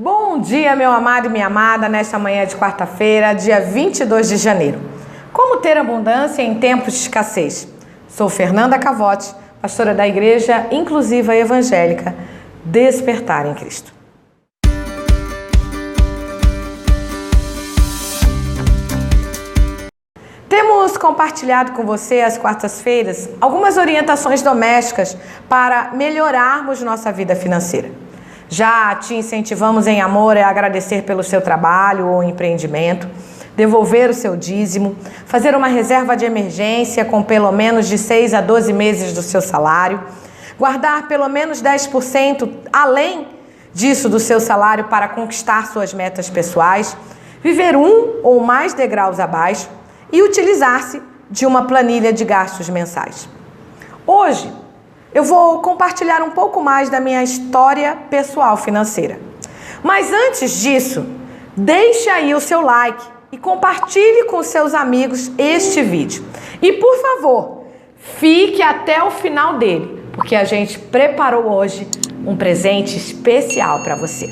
Bom dia, meu amado e minha amada, nesta manhã de quarta-feira, dia 22 de janeiro. Como ter abundância em tempos de escassez? Sou Fernanda Cavotti, pastora da Igreja Inclusiva Evangélica Despertar em Cristo. Temos compartilhado com você às quartas-feiras algumas orientações domésticas para melhorarmos nossa vida financeira. Já te incentivamos em amor a agradecer pelo seu trabalho ou empreendimento, devolver o seu dízimo, fazer uma reserva de emergência com pelo menos de 6 a 12 meses do seu salário, guardar pelo menos 10% além disso do seu salário para conquistar suas metas pessoais, viver um ou mais degraus abaixo e utilizar-se de uma planilha de gastos mensais. Hoje, eu vou compartilhar um pouco mais da minha história pessoal financeira. Mas antes disso, deixe aí o seu like e compartilhe com seus amigos este vídeo. E por favor, fique até o final dele, porque a gente preparou hoje um presente especial para você.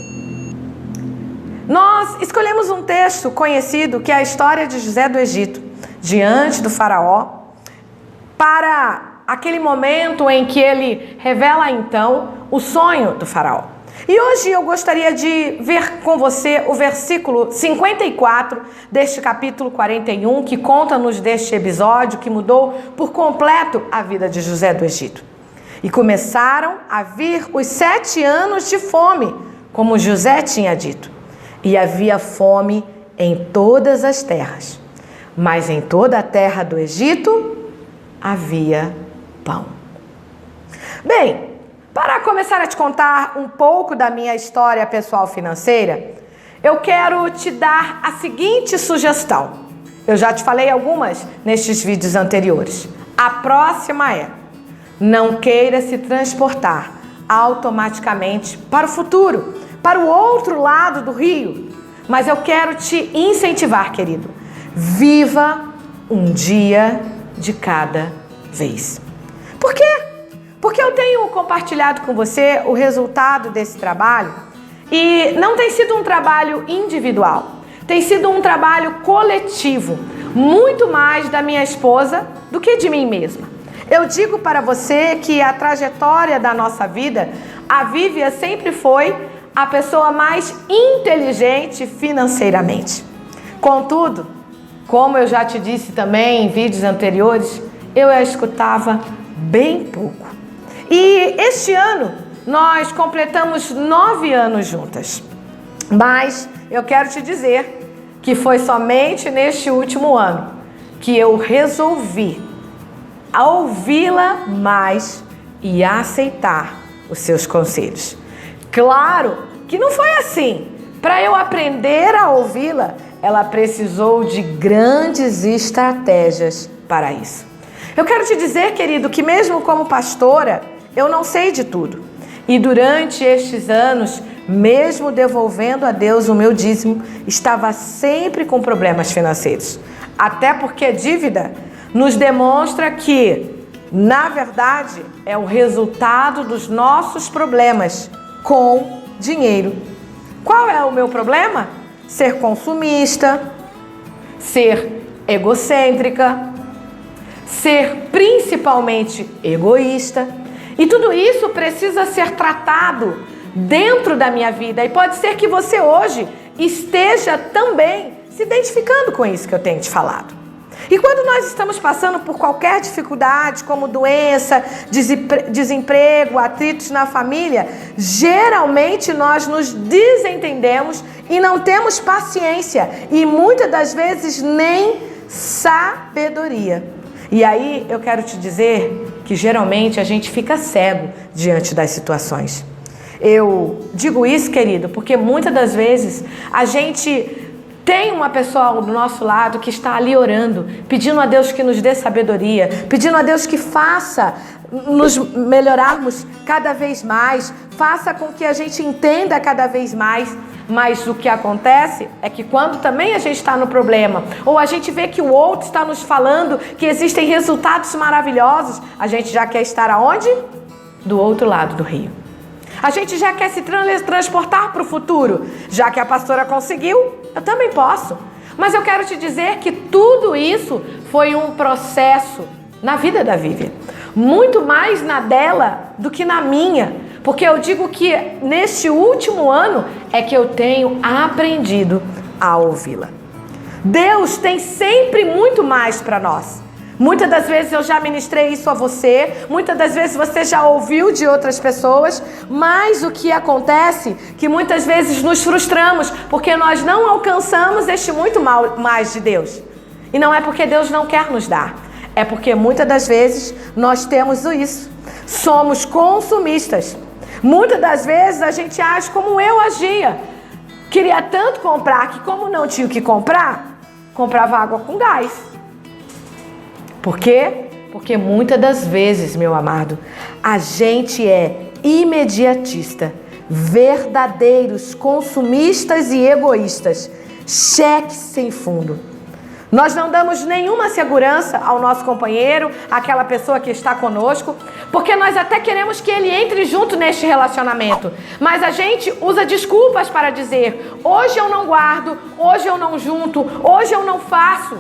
Nós escolhemos um texto conhecido que é a história de José do Egito, diante do faraó, para aquele momento em que ele revela então o sonho do faraó. E hoje eu gostaria de ver com você o versículo 54 deste capítulo 41, que conta-nos deste episódio que mudou por completo a vida de José do Egito. E começaram a vir os 7 anos de fome, como José tinha dito. E havia fome em todas as terras, mas em toda a terra do Egito havia pão. Bem, para começar a te contar um pouco da minha história pessoal financeira, eu quero te dar a seguinte sugestão. Eu já te falei algumas nestes vídeos anteriores. A próxima é: não queira se transportar automaticamente para o futuro, para o outro lado do rio. Mas eu quero te incentivar, querido. Viva um dia de cada vez. Por quê? Porque eu tenho compartilhado com você o resultado desse trabalho e não tem sido um trabalho individual, tem sido um trabalho coletivo, muito mais da minha esposa do que de mim mesma. Eu digo para você que a trajetória da nossa vida, a Vívia sempre foi a pessoa mais inteligente financeiramente. Contudo, como eu já te disse também em vídeos anteriores, eu a escutava bem pouco. E este ano nós completamos 9 anos juntas. Mas eu quero te dizer que foi somente neste último ano que eu resolvi ouvi-la mais e aceitar os seus conselhos. Claro que não foi assim. Para eu aprender a ouvi-la, ela precisou de grandes estratégias para isso. Eu quero te dizer, querido, que mesmo como pastora, eu não sei de tudo. E durante estes anos, mesmo devolvendo a Deus o meu dízimo, estava sempre com problemas financeiros. Até porque dívida nos demonstra que, na verdade, é o resultado dos nossos problemas com dinheiro. Qual é o meu problema? Ser consumista, ser egocêntrica, ser principalmente egoísta. E tudo isso precisa ser tratado dentro da minha vida. E pode ser que você hoje esteja também se identificando com isso que eu tenho te falado. E quando nós estamos passando por qualquer dificuldade, como doença, desemprego, atritos na família, geralmente nós nos desentendemos e não temos paciência e muitas das vezes nem sabedoria. E aí eu quero te dizer que geralmente a gente fica cego diante das situações. Eu digo isso, querido, porque muitas das vezes a gente tem uma pessoa do nosso lado que está ali orando, pedindo a Deus que nos dê sabedoria, pedindo a Deus que faça nos melhorarmos cada vez mais, faça com que a gente entenda cada vez mais. Mas o que acontece é que quando também a gente está no problema, ou a gente vê que o outro está nos falando que existem resultados maravilhosos, a gente já quer estar aonde? Do outro lado do rio. A gente já quer se transportar para o futuro. Já que a pastora conseguiu, eu também posso. Mas eu quero te dizer que tudo isso foi um processo na vida da Vivian. Muito mais na dela do que na minha. Porque eu digo que neste último ano é que eu tenho aprendido a ouvi-la. Deus tem sempre muito mais para nós. Muitas das vezes eu já ministrei isso a você, muitas das vezes você já ouviu de outras pessoas, mas o que acontece é que muitas vezes nos frustramos porque nós não alcançamos este muito mais de Deus. E não é porque Deus não quer nos dar, é porque muitas das vezes nós temos isso. Somos consumistas. Muitas das vezes a gente age como eu agia. Queria tanto comprar que, como não tinha o que comprar, comprava água com gás. Por quê? Porque muitas das vezes, meu amado, a gente é imediatista, verdadeiros consumistas e egoístas, cheques sem fundo. Nós não damos nenhuma segurança ao nosso companheiro, àquela pessoa que está conosco, porque nós até queremos que ele entre junto neste relacionamento. Mas a gente usa desculpas para dizer, hoje eu não guardo, hoje eu não junto, hoje eu não faço.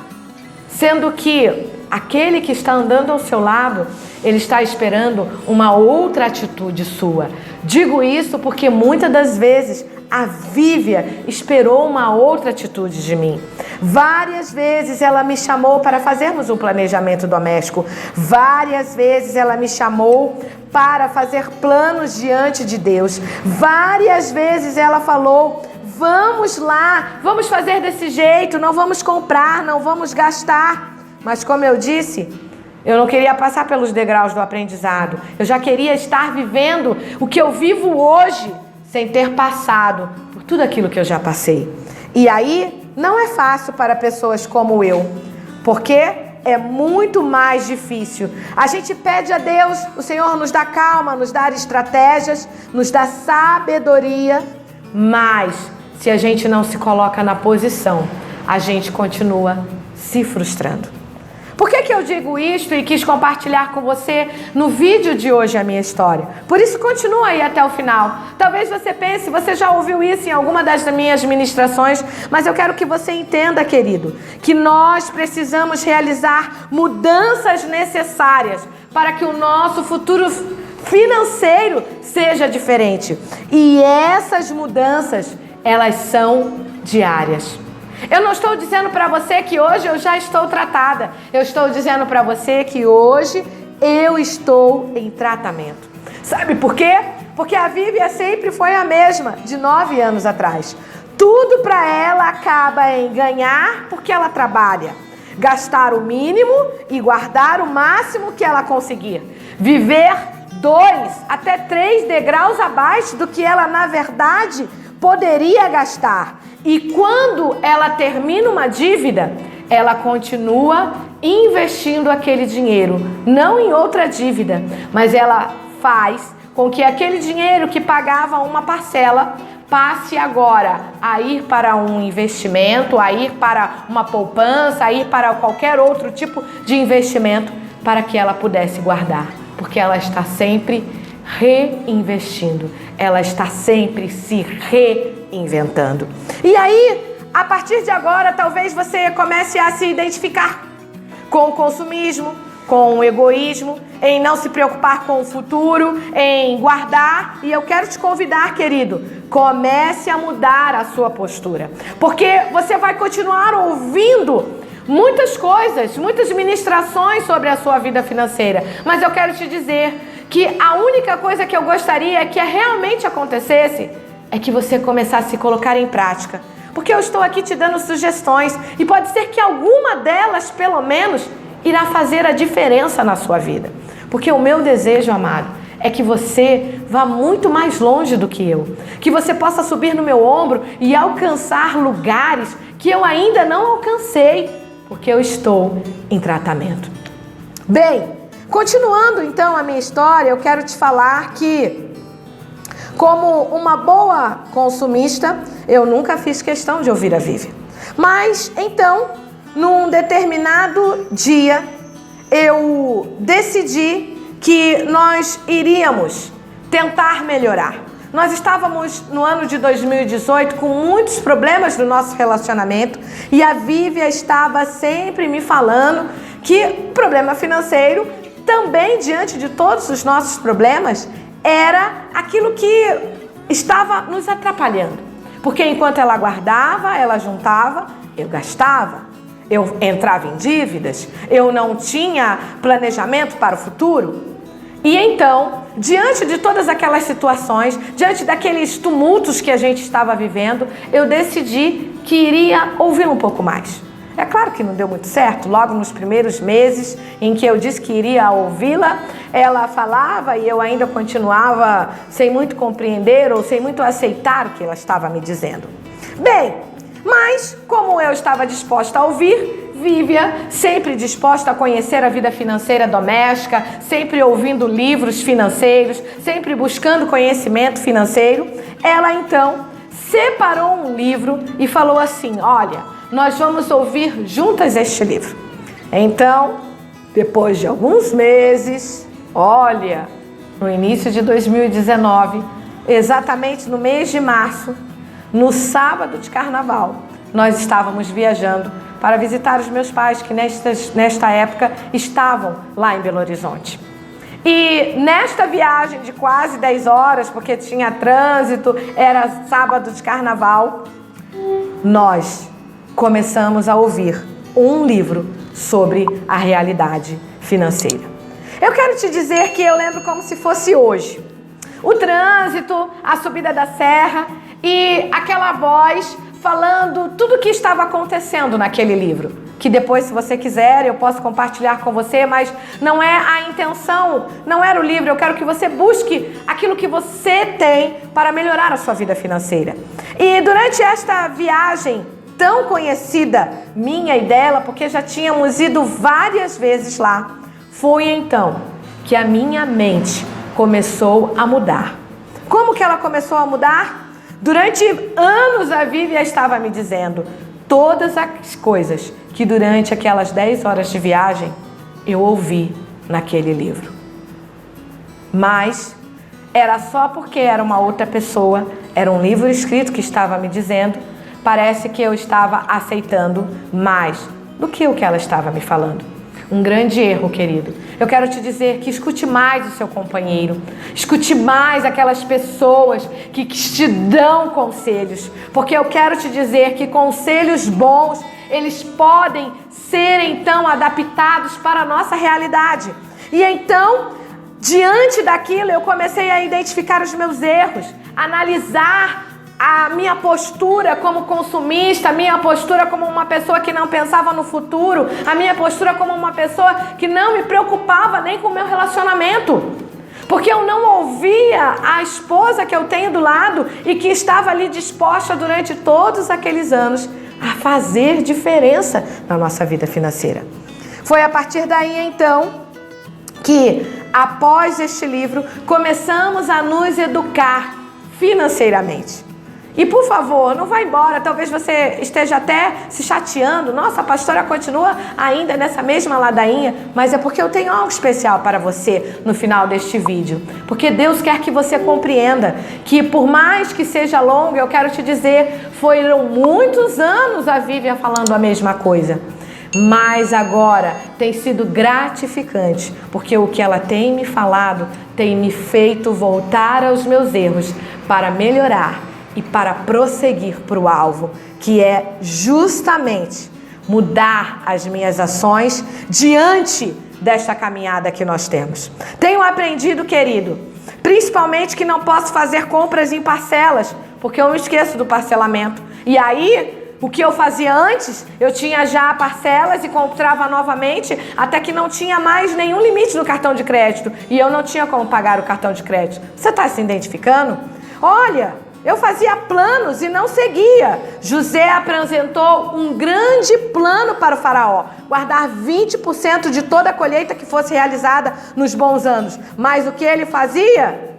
Sendo que aquele que está andando ao seu lado, ele está esperando uma outra atitude sua. Digo isso porque muitas das vezes a Vivian esperou uma outra atitude de mim. Várias vezes ela me chamou para fazermos um planejamento doméstico. Várias vezes ela me chamou para fazer planos diante de Deus. Várias vezes ela falou, vamos lá, vamos fazer desse jeito, não vamos comprar, não vamos gastar. Mas como eu disse, eu não queria passar pelos degraus do aprendizado. Eu já queria estar vivendo o que eu vivo hoje, sem ter passado por tudo aquilo que eu já passei. E aí, não é fácil para pessoas como eu, porque é muito mais difícil. A gente pede a Deus, o Senhor nos dá calma, nos dá estratégias, nos dá sabedoria, mas se a gente não se coloca na posição, a gente continua se frustrando. Por que eu digo isto e quis compartilhar com você no vídeo de hoje a minha história? Por isso continua aí até o final. Talvez você pense, você já ouviu isso em alguma das minhas ministrações, mas eu quero que você entenda, querido, que nós precisamos realizar mudanças necessárias para que o nosso futuro financeiro seja diferente. E essas mudanças, elas são diárias. Eu não estou dizendo para você que hoje eu já estou tratada. Eu estou dizendo para você que hoje eu estou em tratamento. Sabe por quê? Porque a Vivian sempre foi a mesma de 9 anos atrás. Tudo para ela acaba em ganhar porque ela trabalha, gastar o mínimo e guardar o máximo que ela conseguir. Viver 2 até 3 degraus abaixo do que ela, na verdade, poderia gastar. E quando ela termina uma dívida, ela continua investindo aquele dinheiro, não em outra dívida, mas ela faz com que aquele dinheiro que pagava uma parcela passe agora a ir para um investimento, a ir para uma poupança, a ir para qualquer outro tipo de investimento para que ela pudesse guardar, porque ela está sempre reinvestindo, ela está sempre se reinventando. E aí, a partir de agora, talvez você comece a se identificar com o consumismo, com o egoísmo, em não se preocupar com o futuro, em guardar. E eu quero te convidar, querido, comece a mudar a sua postura, porque você vai continuar ouvindo muitas coisas, muitas ministrações sobre a sua vida financeira, mas eu quero te dizer que a única coisa que eu gostaria que realmente acontecesse é que você começasse a se colocar em prática. Porque eu estou aqui te dando sugestões e pode ser que alguma delas, pelo menos, irá fazer a diferença na sua vida. Porque o meu desejo, amado, é que você vá muito mais longe do que eu. Que você possa subir no meu ombro e alcançar lugares que eu ainda não alcancei, porque eu estou em tratamento. Bem, continuando então a minha história, eu quero te falar que, como uma boa consumista, eu nunca fiz questão de ouvir a Vivian. Mas então, num determinado dia, eu decidi que nós iríamos tentar melhorar. Nós estávamos no ano de 2018 com muitos problemas do nosso relacionamento e a Vívia estava sempre me falando que o problema financeiro, também diante de todos os nossos problemas, era aquilo que estava nos atrapalhando. Porque enquanto ela guardava, ela juntava, eu gastava, eu entrava em dívidas, eu não tinha planejamento para o futuro. E então, diante de todas aquelas situações, diante daqueles tumultos que a gente estava vivendo, eu decidi que iria ouvir um pouco mais. É claro que não deu muito certo, logo nos primeiros meses em que eu disse que iria ouvi-la, ela falava e eu ainda continuava sem muito compreender ou sem muito aceitar o que ela estava me dizendo. Bem, mas como eu estava disposta a ouvir, Vívia, sempre disposta a conhecer a vida financeira doméstica, sempre ouvindo livros financeiros, sempre buscando conhecimento financeiro, ela então separou um livro e falou assim: olha, nós vamos ouvir juntas este livro. Então, depois de alguns meses, olha, no início de 2019, exatamente no mês de março, no sábado de carnaval, nós estávamos viajando para visitar os meus pais, que nesta época estavam lá em Belo Horizonte. E nesta viagem de quase 10 horas, porque tinha trânsito, era sábado de carnaval, nós começamos a ouvir um livro sobre a realidade financeira. Eu quero te dizer que eu lembro como se fosse hoje. O trânsito, a subida da serra e aquela voz falando tudo o que estava acontecendo naquele livro. Que depois, se você quiser, eu posso compartilhar com você, mas não é a intenção, não era o livro. Eu quero que você busque aquilo que você tem para melhorar a sua vida financeira. E durante esta viagem tão conhecida, minha e dela, porque já tínhamos ido várias vezes lá, foi então que a minha mente começou a mudar. Como que ela começou a mudar? Durante anos a Vívia estava me dizendo todas as coisas que durante aquelas 10 horas de viagem eu ouvi naquele livro. Mas era só porque era uma outra pessoa, era um livro escrito que estava me dizendo. Parece que eu estava aceitando mais do que o que ela estava me falando. Um grande erro, querido. Eu quero te dizer que escute mais o seu companheiro. Escute mais aquelas pessoas que te dão conselhos. Porque eu quero te dizer que conselhos bons, eles podem ser então adaptados para a nossa realidade. E então, diante daquilo, eu comecei a identificar os meus erros, analisar a minha postura como consumista, a minha postura como uma pessoa que não pensava no futuro, a minha postura como uma pessoa que não me preocupava nem com o meu relacionamento. Porque eu não ouvia a esposa que eu tenho do lado e que estava ali disposta durante todos aqueles anos a fazer diferença na nossa vida financeira. Foi a partir daí então que, após este livro, começamos a nos educar financeiramente. E por favor, não vá embora, talvez você esteja até se chateando. Nossa, a pastora continua ainda nessa mesma ladainha, mas é porque eu tenho algo especial para você no final deste vídeo. Porque Deus quer que você compreenda que por mais que seja longo, eu quero te dizer, foram muitos anos a Vívia falando a mesma coisa. Mas agora tem sido gratificante, porque o que ela tem me falado tem me feito voltar aos meus erros para melhorar e para prosseguir para o alvo, que é justamente mudar as minhas ações diante desta caminhada que nós temos. Tenho aprendido, querido, principalmente que não posso fazer compras em parcelas, porque eu me esqueço do parcelamento. E aí, o que eu fazia antes, eu tinha já parcelas e comprava novamente, até que não tinha mais nenhum limite no cartão de crédito. E eu não tinha como pagar o cartão de crédito. Você está se identificando? Olha, eu fazia planos e não seguia. José apresentou um grande plano para o faraó. Guardar 20% de toda a colheita que fosse realizada nos bons anos. Mas o que ele fazia?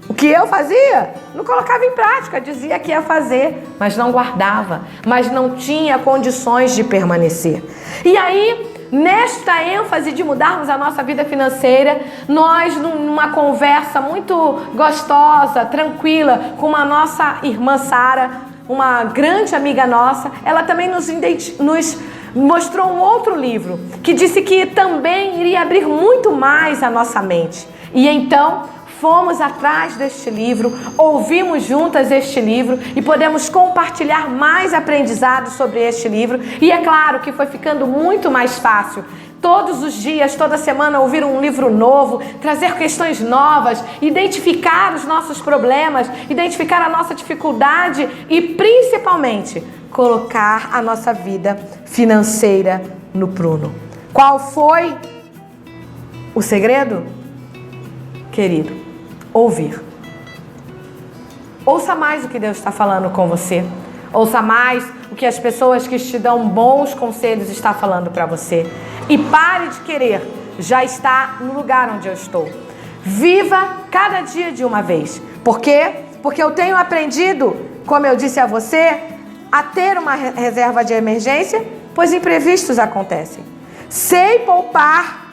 O que eu fazia? Não colocava em prática. Dizia que ia fazer, mas não guardava. Mas não tinha condições de permanecer. E aí, nesta ênfase de mudarmos a nossa vida financeira, nós, numa conversa muito gostosa, tranquila, com a nossa irmã Sara, uma grande amiga nossa, ela também nos mostrou um outro livro, que disse que também iria abrir muito mais a nossa mente. E então, fomos atrás deste livro, ouvimos juntas este livro e podemos compartilhar mais aprendizados sobre este livro. E é claro que foi ficando muito mais fácil. Todos os dias, toda semana, ouvir um livro novo, trazer questões novas, identificar os nossos problemas, identificar a nossa dificuldade e, principalmente, colocar a nossa vida financeira no prumo. Qual foi o segredo? Querido, ouvir. Ouça mais o que Deus está falando com você. Ouça mais o que as pessoas que te dão bons conselhos estão falando para você. E pare de querer já estar no lugar onde eu estou. Viva cada dia de uma vez. Por quê? Porque eu tenho aprendido, como eu disse a você, a ter uma reserva de emergência, pois imprevistos acontecem. Sei poupar.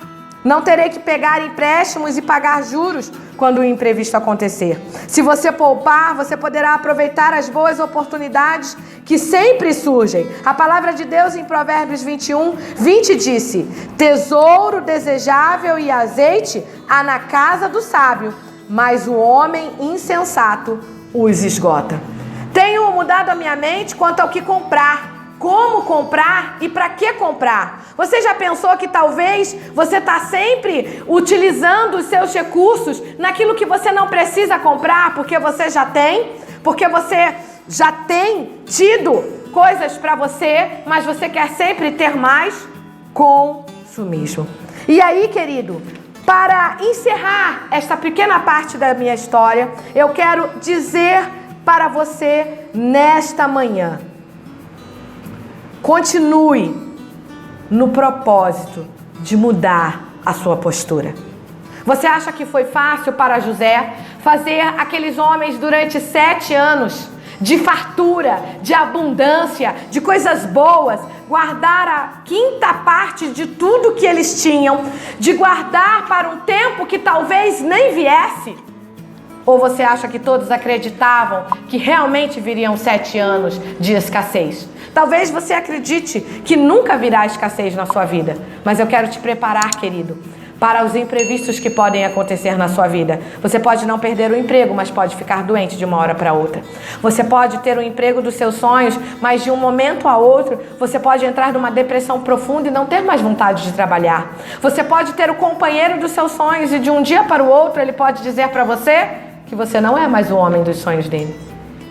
Não terei que pegar empréstimos e pagar juros quando o imprevisto acontecer. Se você poupar, você poderá aproveitar as boas oportunidades que sempre surgem. A palavra de Deus em Provérbios 21:20 disse: tesouro desejável e azeite há na casa do sábio, mas o homem insensato os esgota. Tenho mudado a minha mente quanto ao que comprar. Como comprar e para que comprar? Você já pensou que talvez você está sempre utilizando os seus recursos naquilo que você não precisa comprar porque você já tem? Porque você já tem tido coisas para você, mas você quer sempre ter mais? Consumismo. E aí, querido, para encerrar esta pequena parte da minha história, eu quero dizer para você nesta manhã: continue no propósito de mudar a sua postura. Você acha que foi fácil para José fazer aqueles homens durante 7 anos de fartura, de abundância, de coisas boas, guardar a 5ª parte de tudo que eles tinham, de guardar para um tempo que talvez nem viesse? Ou você acha que todos acreditavam que realmente viriam 7 anos de escassez? Talvez você acredite que nunca virá escassez na sua vida, mas eu quero te preparar, querido, para os imprevistos que podem acontecer na sua vida. Você pode não perder o emprego, mas pode ficar doente de uma hora para outra. Você pode ter o emprego dos seus sonhos, mas de um momento a outro, você pode entrar numa depressão profunda e não ter mais vontade de trabalhar. Você pode ter o companheiro dos seus sonhos e de um dia para o outro ele pode dizer para você que você não é mais o homem dos sonhos dele.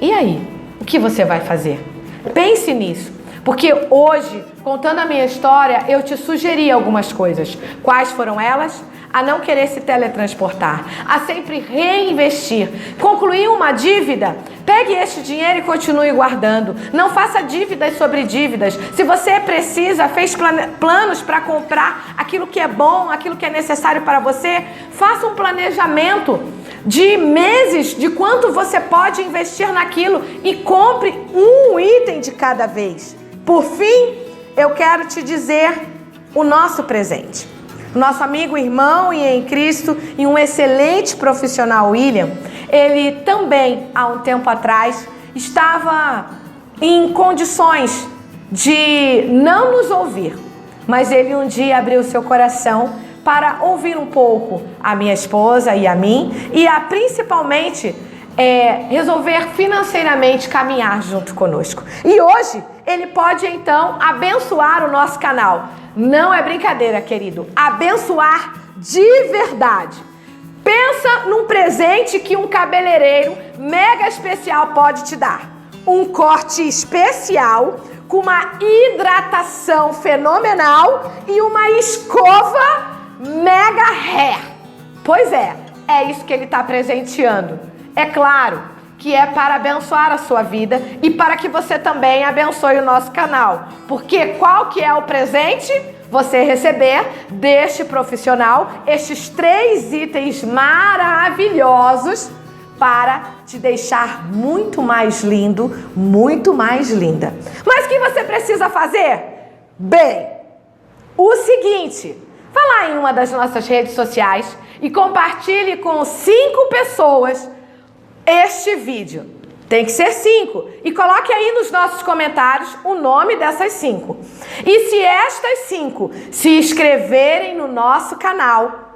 E aí? O que você vai fazer? Pense nisso, porque hoje, contando a minha história, eu te sugeri algumas coisas. Quais foram elas? A não querer se teletransportar, a sempre reinvestir. Concluir uma dívida? Pegue este dinheiro e continue guardando. Não faça dívidas sobre dívidas. Se você precisa, fez planos para comprar aquilo que é bom, aquilo que é necessário para você, faça um planejamento de meses, de quanto você pode investir naquilo e compre um item de cada vez. Por fim, eu quero te dizer o nosso presente. Nosso amigo, irmão e em Cristo e um excelente profissional, William, ele também, há um tempo atrás, estava em condições de não nos ouvir, mas ele um dia abriu seu coração para ouvir um pouco a minha esposa e a mim e a principalmente resolver financeiramente caminhar junto conosco. E hoje ele pode então abençoar o nosso canal. Não é brincadeira, querido. Abençoar de verdade. Pensa num presente que um cabeleireiro mega especial pode te dar. Um corte especial com uma hidratação fenomenal e uma escova mega hair. Pois é isso que ele está presenteando. É claro que é para abençoar a sua vida e para que você também abençoe o nosso canal. Porque qual que é o presente? Você receber deste profissional estes 3 itens maravilhosos para te deixar muito mais lindo, muito mais linda. Mas o que você precisa fazer? Bem, o seguinte, vá lá em uma das nossas redes sociais e compartilhe com 5 pessoas este vídeo. Tem que ser 5. E coloque aí nos nossos comentários o nome dessas 5. E se estas 5 se inscreverem no nosso canal,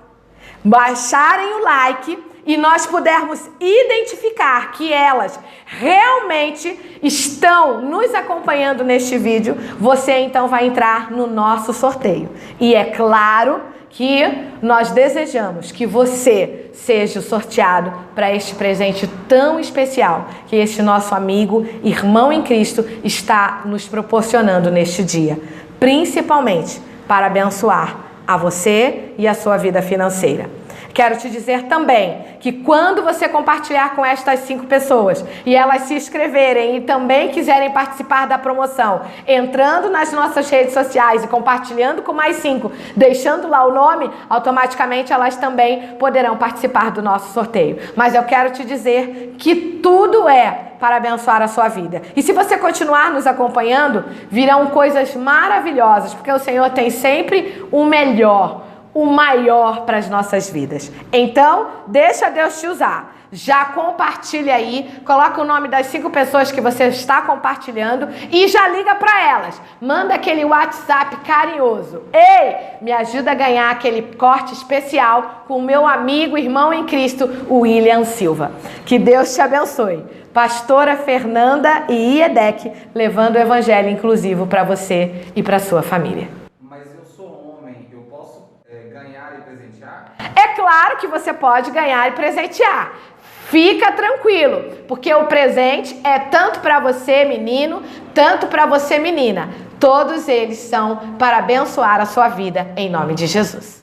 baixarem o like e nós pudermos identificar que elas realmente estão nos acompanhando neste vídeo, você então vai entrar no nosso sorteio. E é claro que nós desejamos que você seja o sorteado para este presente tão especial que este nosso amigo, irmão em Cristo, está nos proporcionando neste dia, principalmente para abençoar a você e a sua vida financeira. Quero te dizer também que quando você compartilhar com estas 5 pessoas e elas se inscreverem e também quiserem participar da promoção, entrando nas nossas redes sociais e compartilhando com mais 5, deixando lá o nome, automaticamente elas também poderão participar do nosso sorteio. Mas eu quero te dizer que tudo é para abençoar a sua vida. E se você continuar nos acompanhando, virão coisas maravilhosas, porque o Senhor tem sempre o melhor, o maior para as nossas vidas. Então, deixa Deus te usar. Já compartilha aí, coloca o nome das 5 pessoas que você está compartilhando e já liga para elas. Manda aquele WhatsApp carinhoso. Ei, me ajuda a ganhar aquele corte especial com o meu amigo, irmão em Cristo, o William Silva. Que Deus te abençoe. Pastora Fernanda e Iedec, levando o evangelho inclusivo para você e para sua família. Ganhar e presentear? É claro que você pode ganhar e presentear. Fica tranquilo, porque o presente é tanto para você, menino, tanto para você, menina. Todos eles são para abençoar a sua vida, em nome de Jesus.